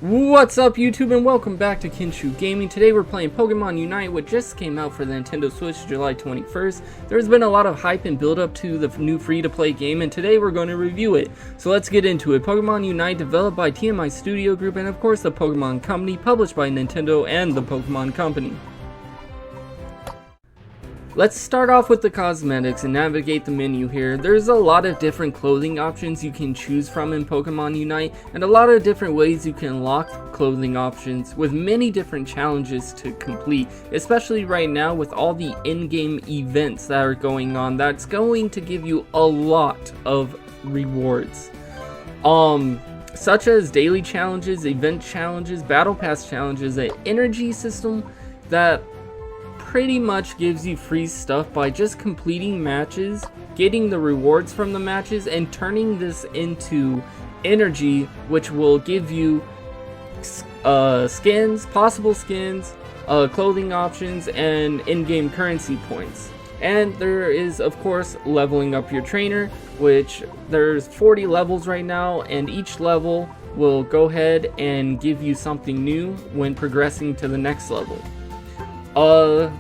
What's up YouTube and welcome back to Kinshu Gaming. Today we're playing Pokemon Unite, which just came out for the Nintendo Switch July 21st. There's been a lot of hype and build up to the new free-to-play game, and today we're going to review it. So let's get into it. Pokemon Unite, developed by TMI Studio Group and of course the Pokemon Company, published by Nintendo and the Pokemon Company. Let's start off with the cosmetics and navigate the menu here. There's a lot of different clothing options you can choose from in Pokemon Unite, and a lot of different ways you can unlock clothing options with many different challenges to complete, especially right now with all the in-game events that are going on. That's going to give you a lot of rewards. Such as daily challenges, event challenges, battle pass challenges, an energy system that pretty much gives you free stuff by just completing matches, getting the rewards from the matches, and turning this into energy, which will give you skins, possible skins, clothing options, and in-game currency points. And there is of course leveling up your trainer, which there's 40 levels right now, and each level will go ahead and give you something new when progressing to the next level.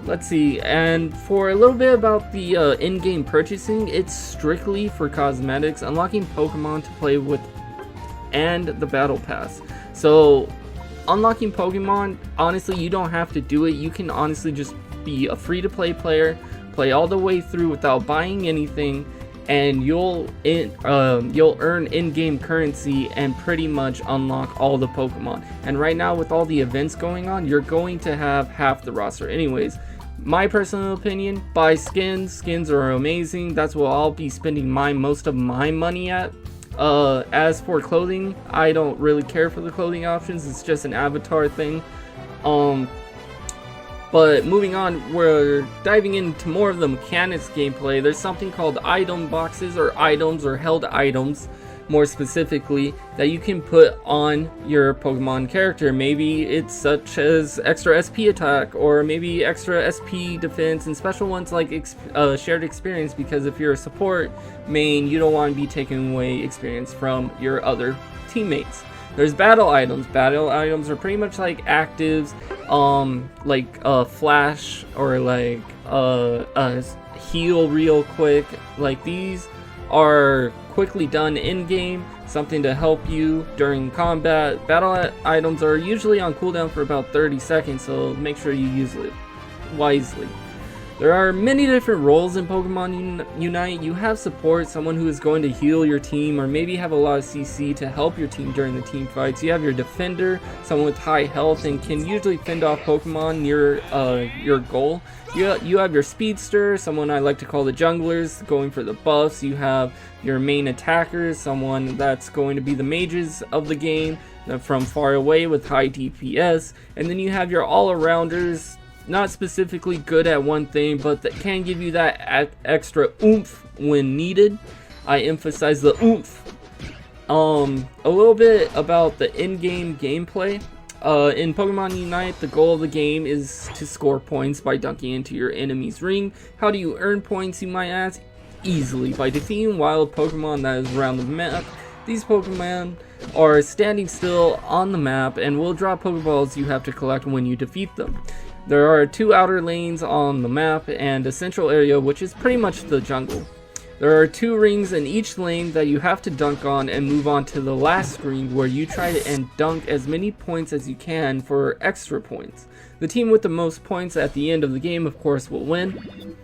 Let's see, and for a little bit about the in-game purchasing, it's strictly for cosmetics, unlocking Pokemon to play with, and the battle pass. So unlocking Pokemon, honestly, you don't have to do it. You can honestly just be a free-to-play player, play all the way through without buying anything, and you'll earn in-game currency and pretty much unlock all the Pokemon. And right now with all the events going on, you're going to have half the roster. Anyways, my personal opinion, buy skins. Skins are amazing. That's what I'll be spending most of my money at. As for clothing, I don't really care for the clothing options. It's just an avatar thing. But moving on, we're diving into more of the mechanics gameplay. There's something called item boxes, or items, or held items, more specifically, that you can put on your Pokemon character. Maybe it's such as extra SP attack, or maybe extra SP defense, and special ones like shared experience, because if you're a support main, you don't want to be taking away experience from your other teammates. There's battle items. Battle items are pretty much like actives, like flash, or like heal real quick. Like, these are quickly done in game, something to help you during combat. Battle items are usually on cooldown for about 30 seconds, so make sure you use it wisely. There are many different roles in Pokemon Unite. You have support, someone who is going to heal your team, or maybe have a lot of CC to help your team during the team fights. You have your defender, someone with high health and can usually fend off Pokemon near your goal. You have your speedster, someone I like to call the junglers, going for the buffs. You have your main attackers, someone that's going to be the mages of the game from far away with high DPS. And then you have your all-arounders, not specifically good at one thing, but that can give you that extra oomph when needed. I emphasize the oomph. A little bit about the in-game gameplay. In Pokemon Unite, the goal of the game is to score points by dunking into your enemy's ring. How do you earn points, you might ask? Easily, by defeating wild Pokemon that is around the map. These Pokemon are standing still on the map and will drop Pokeballs you have to collect when you defeat them. There are 2 outer lanes on the map and a central area, which is pretty much the jungle. There are 2 rings in each lane that you have to dunk on and move on to the last screen, where you try to dunk as many points as you can for extra points. The team with the most points at the end of the game, of course, will win.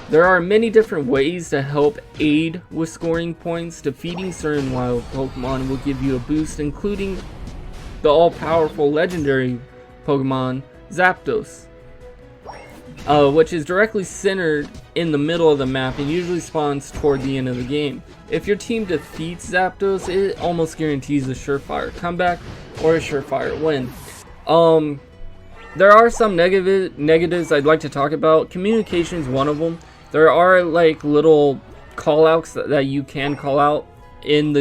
There are many different ways to help aid with scoring points. Defeating certain wild Pokemon will give you a boost, including the all-powerful legendary Pokemon Zapdos, which is directly centered in the middle of the map and usually spawns toward the end of the game. If your team defeats Zapdos, it almost guarantees a surefire comeback or a surefire win. There are some negatives I'd like to talk about. Communication is one of them. There are like little callouts that you can call out in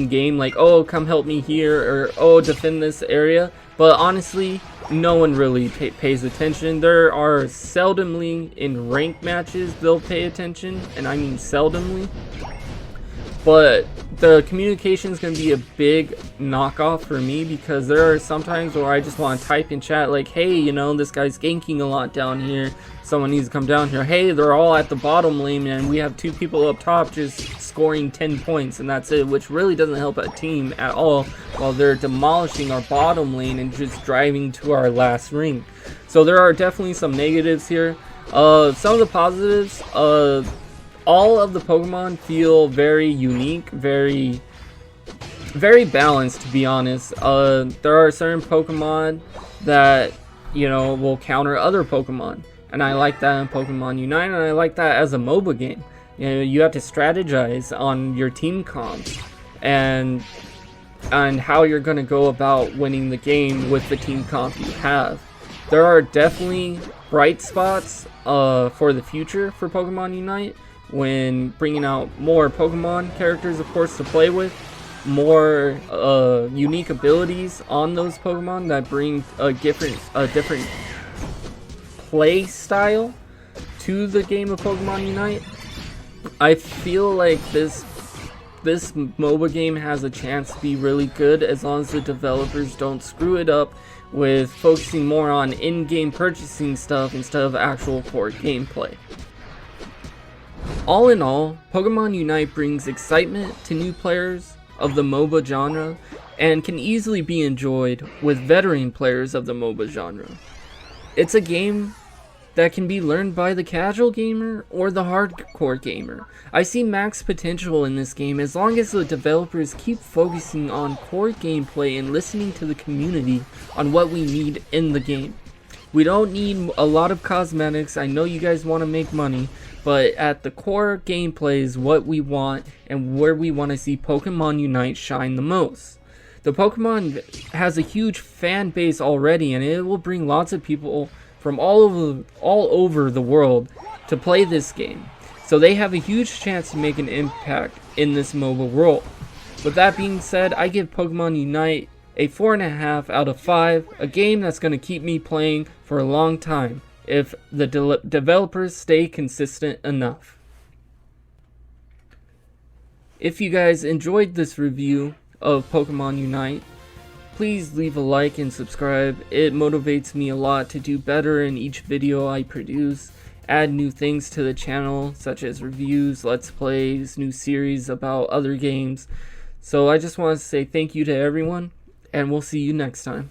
game, like, oh, come help me here, or oh, defend this area. But honestly, no one really pays attention. There are seldomly in ranked matches they'll pay attention, and I mean seldomly. But the communication is going to be a big knockoff for me, because there are some times where I just want to type in chat like, hey, you know, this guy's ganking a lot down here, someone needs to come down here. Hey, they're all at the bottom lane and we have 2 people up top just scoring 10 points and that's it, which really doesn't help a team at all, while they're demolishing our bottom lane and just driving to our last ring. So there are definitely some negatives here. Some of the positives, all of the Pokemon feel very unique, very balanced, to be honest. There are certain Pokemon that, you know, will counter other Pokemon, and I like that in Pokemon Unite, and I like that as a MOBA game. You know, you have to strategize on your team comps and how you're going to go about winning the game with the team comp you have. There are definitely bright spots for the future for Pokemon Unite, when bringing out more Pokemon characters, of course, to play with, more unique abilities on those Pokemon that bring a different play style to the game of Pokemon Unite. I feel like this MOBA game has a chance to be really good, as long as the developers don't screw it up with focusing more on in-game purchasing stuff instead of actual core gameplay. All in all, Pokemon Unite brings excitement to new players of the MOBA genre and can easily be enjoyed with veteran players of the MOBA genre. It's a game that can be learned by the casual gamer or the hardcore gamer. I see max potential in this game as long as the developers keep focusing on core gameplay and listening to the community on what we need in the game. We don't need a lot of cosmetics. I know you guys want to make money, but at the core, gameplay is what we want and where we want to see Pokemon Unite shine the most. The Pokemon has a huge fan base already, and it will bring lots of people from all over the world to play this game. So they have a huge chance to make an impact in this MOBA world. With that being said, I give Pokemon Unite a 4.5 out of 5, a game that's going to keep me playing for a long time if the developers stay consistent enough. If you guys enjoyed this review of Pokemon Unite, please leave a like and subscribe. It motivates me a lot to do better in each video I produce, add new things to the channel such as reviews, let's plays, new series about other games. So I just want to say thank you to everyone, and we'll see you next time.